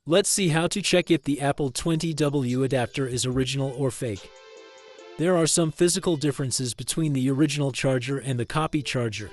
Let's see how to check if the Apple 20W adapter is original or fake. There are some physical differences between the original charger and the copy charger.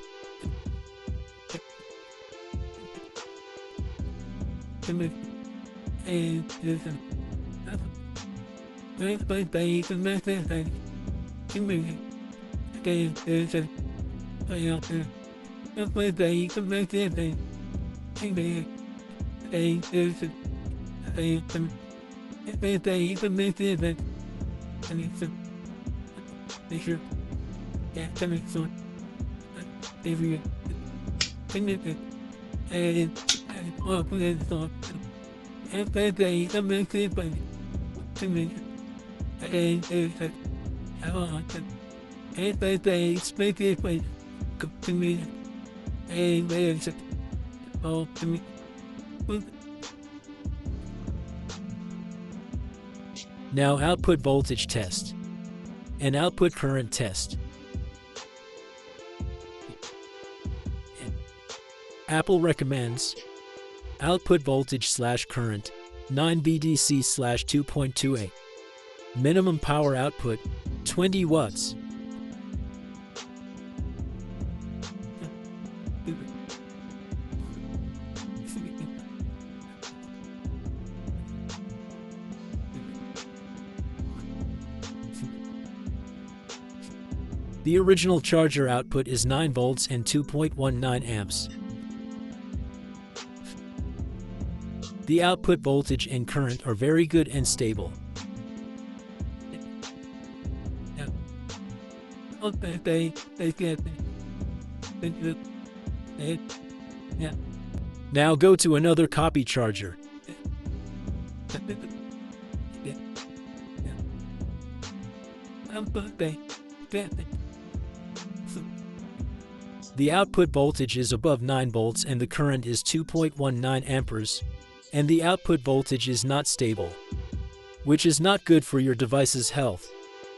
Now output voltage test and output current test. Apple recommends output voltage/current 9 VDC/2.28. Minimum power output 20 watts. The original charger output is 9 volts and 2.19 amps. The output voltage and current are very good and stable. Now go to another copy charger. The output voltage is above 9 volts and the current is 2.19 amperes, and the output voltage is not stable, which is not good for your device's health.